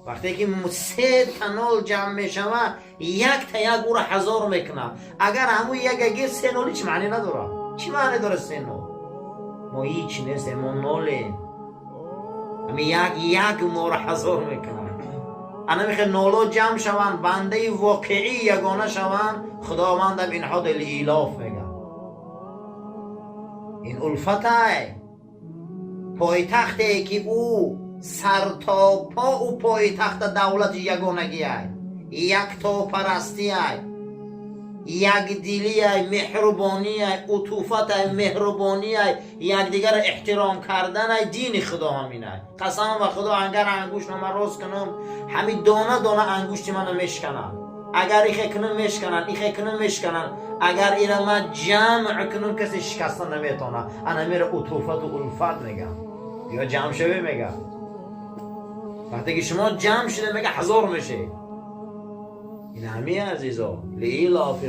وقتی که 3 تنال جمع میشوه یک تا یک او را 1000 میکنه. اگر همون یک 3 نولی چی معنی نداره؟ چی معنی داره 3 نول؟ ما هیچ نیستیم، ما نولیم. همین یک ما را 1000 میکنه. انا میخواه نولا جمع شوند، بنده واقعی یگانه شوند، خداوند به اینها دل ایلاف میگه. این الفته پایتختی که او سر تا پا او پایتخت دولت یگانگی ای، یک تا پرستی ای، یک دلی ای، مهربانی ای، عطوفت ای، مهربانی ای، یک دیگر احترام کردن ای، دین خدا همین ای. قسم و خدا اگر انگوش من راست کنم همین دانه دانه انگوشت منو میشکنن. اگر ایخه کنم میشکنن، ایخه کنم میشکنن. اگر اینا من جمع کنم کسی شکستن نمیتونه. انا میره عطوفت و الفت میگم یا جمع شوی میگم. وقتی که شما جمع شده میگه 1000 میشه. این همه عزیزا لیلاف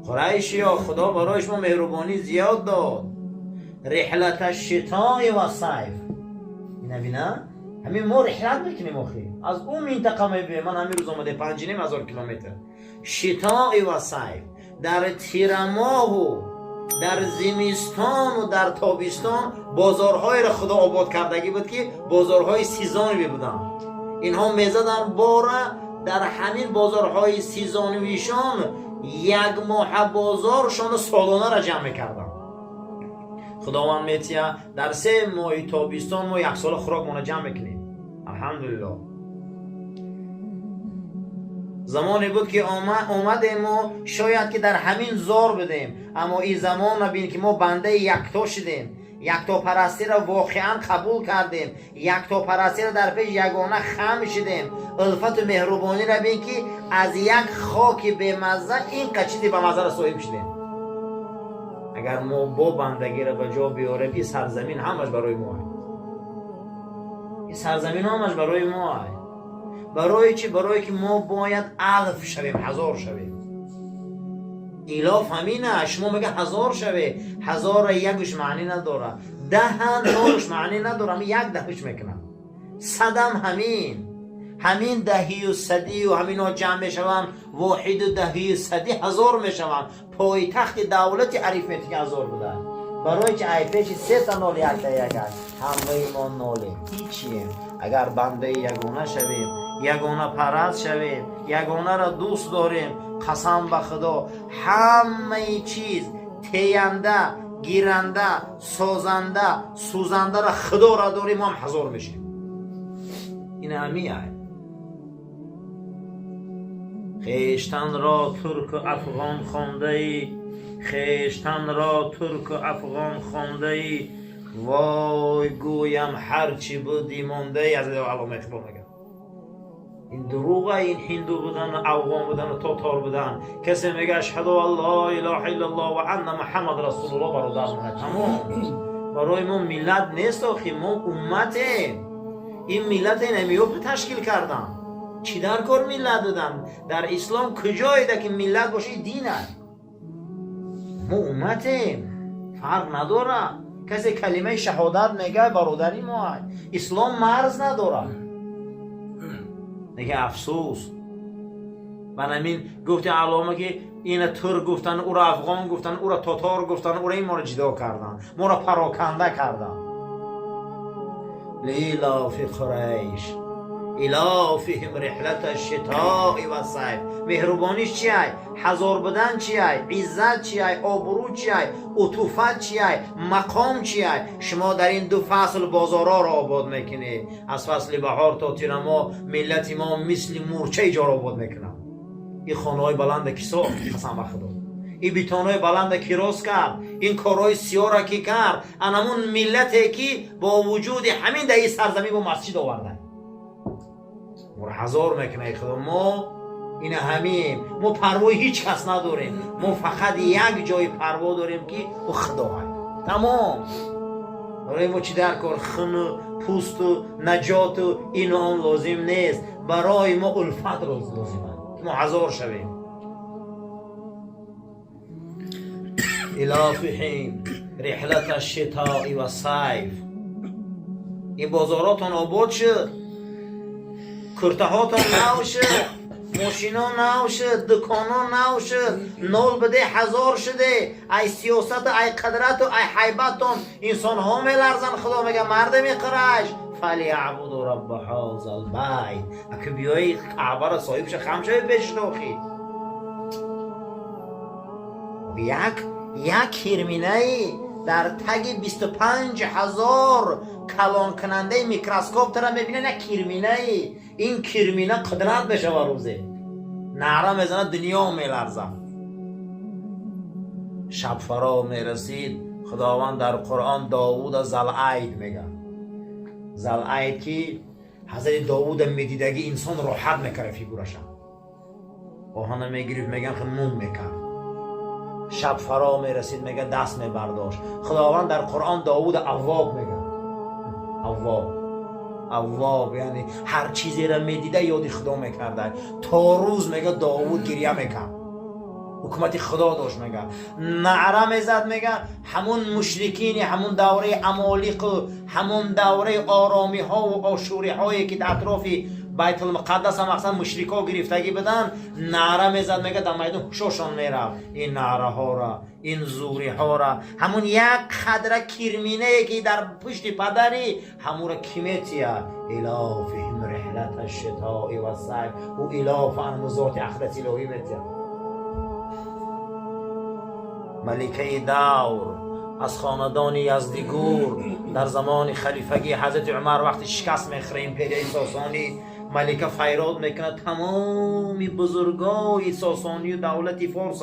قریش یا خدا برایش ما مهربانی زیاد داد. رحلت الشتاء و صیف. این نبینه همین ما رحلت میکنیم آخی از اون منطقه میبینیم. من همین روز آمده 5000 کیلومتر شتاء و صیف. در تیرماه و در زمستان و در تابستان بازارهای را خدا آباد کردگی بود که بازارهای سیزانی بودن. اینها میزدن باره در همین بازارهای سیزانویشان 1 ماه بازارشان سالانه را جمع کردن. خداوند میتیه در 3 ماه تابستان ما 1 سال خوراک مونه جمع کنیم. الحمدلله. زمانی بود که آمدیم ما شاید که در همین زار بدیم، اما این زمان نبین که ما بنده یکتا شدیم، یکتا پرستی را واقعا قبول کردیم، یکتا پرستی را در پیش یگانه خم شدیم. الفت و مهربانی را بین که از یک خاک به مزه این قچیدی به مزه را صاحب شدیم. اگر ما با بندگی را به جا بیاریم این سرزمین همش برای ما هست. این سرزمین همش برای ما هست. برای چی؟ برای که ما باید 1000 شویم، 1000 شویم. ایلاف همینه. شما میگه 1000 شوه، 1000 یکش معنی نداره، 10 نورش معنی نداره، همین 1 دهش میکنم. صدم همین دهی و صدی و همین ها جمع میشوم، واحد و دهی و صدی 1000 میشوم. پای تخت دولت عریفمتیک 1000 بوده. برای که عیفش 3 تا نول 1 تا 1 همه ما نولیم، هیچیم. اگر بنده یگانه شویم، یگانه پرست شویم، یگانه را دوست داریم، قسم به خدا همه چیز تینده، گیرنده، سازنده، سوزنده را خدا را داریم، هم 1000 میشیم. این همیه. خیشتن را ترک و افغان خونده ای، خیشتن را ترک و افغان خونده ای، وای گویم هرچی بودی مانده ای. از علامه اقبال میگم این دروغه. این هندو بودن، افغان بودن و تاتار بودن. کسی میگه اشهد ان لا اله الا الله و ان محمد رسول الله، برادر تمام. برای ما ملت نیست آخی، ما امتیم. این ملت نمیوب تشکیل کردن. چی در کار ملت دادن؟ در اسلام کجایده که ملت باشه دین هست. ما امتیم، فرق نداره. کسی کلمه شهادت میگه برادری ما هست. اسلام مرز نداره. دیگه افسوس. من همین گفتی علامه که این ترک گفتن، او را افغان گفتن، او را تاتار گفتن، او را این ما را جدا کردن، ما را پراکنده کردن. لیلاف قریش الافهم رحلت الشتاء و صیف. مهربانیش چی ای؟ 1000 بدن چی ای؟ عزت چی ای؟ آبرو چی ای؟ عطوفت چی ای؟ مقام چی ای؟ شما در این 2 فصل بازارها را آباد میکنید. از فصل بهار تا تیر ما ملت ما مثل مورچه ایجا را آباد میکنن. این خانه های بلند کی ساخت؟ قسم به خدا. این بیتان های بلند کی راست کرد؟ این کارهای سیاه را کی کرد؟ انمون ملتی که با وجود همین در این سرزمین با مسجد آورده. ما 1000 میکنه خدا. ما این همیم. ما پروای هیچ کس نداریم. ما فقط یک جای پروا داریم که او خدا هست. تمام. برای ما چی در کار؟ خون و پوست و نجات و این و آن لازم نیست. برای ما الفت لازمه. ما 1000 شویم. الافهم رحلت الشتاء و صیف. این بازاراتون آباد شد. کرته هاتون نو شد، ماشینا نو شد، دکانا نو شد، نول بده 1000 شده. ای سیاست و ای قدرت و ای حیبتون انسان ها میلرزن. خدا میگه مرد میقرش فلیعبدوا رب هذا البیت. اگه بیایی کعبه را صاحبش خم شوی بشناخید. یک کرمینه در تگ 25,000 کلان کننده میکروسکوپ تر میبینه. نه کرمینه این کرمینه قدرت بشه و روزه نعره میزنه دنیا میلرزه. شب فرا میرسید خداوند در قرآن داوود زلعید میگه. زلعید که حضرت داوود میدیدگی انسان راحت میکره فیگورشم آهانه میگریف میگن خیلی نوم میکرد. شب فرا میرسید میگه دست میبرداشت. خداوند در قرآن داوود اواب میگه. اواب یعنی هر چیزی را میدیده یادی خدا میکرده. تا روز میگه داوود گریه میکرد. حکومت خدا داشت میگه. نعره میزد میگه همون مشرکین همون دوره عمالق همون دوره آرامی ها و آشوری هایی که در اطراف بیت المقدس هم اصلا مشرک ها گرفتگی بدن نعره میزد میگه در میدان هوشاشان میرفت. این نعره ها را این زوری ها را همون یک خدره کرمینه که در پشت پدری همون را کمیتیه الافهم رحلت الشتاء و الصیف و الاف انموزات اخرت الهی میتیه. ملکه دور از خاندان یزدگور در زمان خلیفگی حضرت عمر وقتی شکست میخوره امپریای ساسانی ملکه فریاد میکنه تمامی بزرگای ساسانی و دولت فارس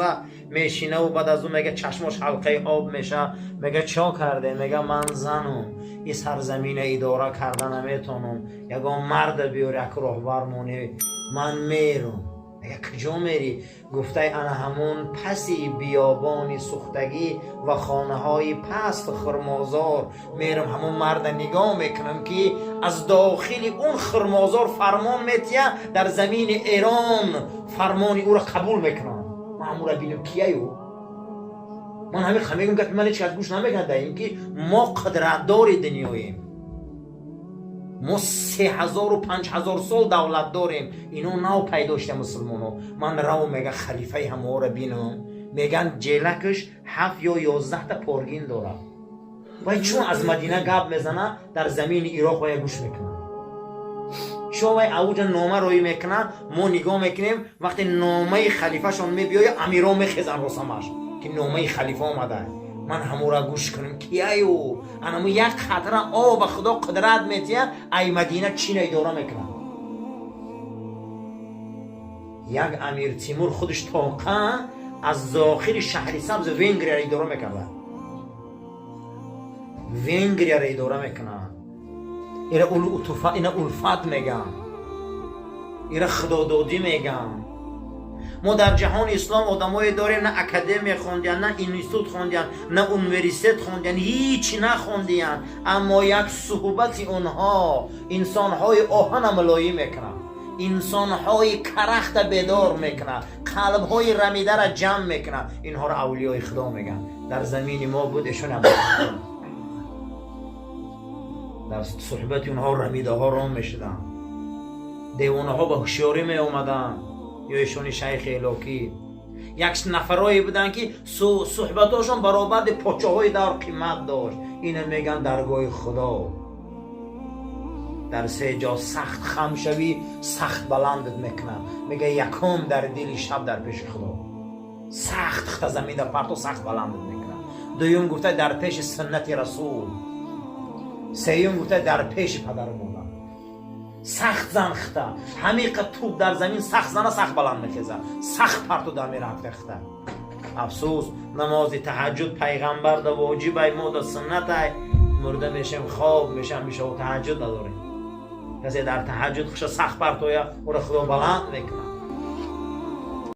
میشینه و بعد از اون میگه چشمش حلقه آب میشه. میگه چا کرده؟ میگه من زنم این سرزمین اداره کردن نمیتونم. یگان مرد بیار یک راهبر مونه من میرم. میگه کجا میری؟ گفته انا همون پسی بیابانی سوختگی و خانه های پست خرمازار میرم همون مرد نگاه میکنم که از داخل اون خرمازار فرمان میتیه در زمین ایران فرمانی او را قبول میکنم. من همون را بینم کیه او؟ من همین خمیگم که من چیز گوش نمیکنم این که ما قدرتدار دنیاییم. ما 3000 و 5000 سال دولت داریم. اینو نو پیدا شده مسلمانو. من رو میگه خلیفه همه را بینم میگن جیلکش 7 یا 11 تا پارگین داره و چون از مدینه گپ میزنه در زمین عراق و گوش میکنه. شما اوج نامه روی میکنه ما نگاه میکنیم وقتی نامه خلیفه شون میبیاید امیرا میخیزن رسمش که نامه خلیفه آمده. من همو را گوش کنم کیایو انمو یک خطره آب خدا قدرت میتیه ای مدینه چین اداره میکنه. یک امیر تیمور خودش طاقه از داخل شهر سبز ونگریا را اداره میکنه. ونگریا را اداره میکنه. اینا الفت میگم. اینا خدادادی میگم. ما در جهان اسلام آدمایی داریم نه اکادمی خوندن نه اینستیتوت خوندن نه انویسیت خوندن هیچ نخوندن اما یک صحبت اونها انسانهای آهن ملایی میکنن انسانهای کرخت بیدار میکنن قلبهای رمیده را جمع میکنن. اینها را اولیای خدا میگن. در زمین ما بود ایشون هم در صحبت اونها رمیده ها رام میشدن. دیوانه ها به هوشیاری می اومدن یا ایشون شیخ الهی یک نفرایی بودن که صحبتاشون برابر پاچاهای دور قیمت داشت. اینو میگن درگاه خدا. در 3 جا سخت خم شوی سخت بلندت میکنم. میگه یکم در دل شب در پیش خدا سخت خط زمین در پرتو سخت بلندت میکنم. دویم گفته در پیش سنت رسول. سوم گفته در پیش پدر مادر سخت زن خطه همین قد توپ در زمین سخت زنه سخت بلند میخیزه سخت پرتو در میره خطه. افسوس نماز تهجد پیغمبر دا واجب ما دا سنت مرده میشیم خواب میشم میشه و تهجد نداریم. کسی در تهجد خوش سخت پرتویا او را خدا بلند میکنه.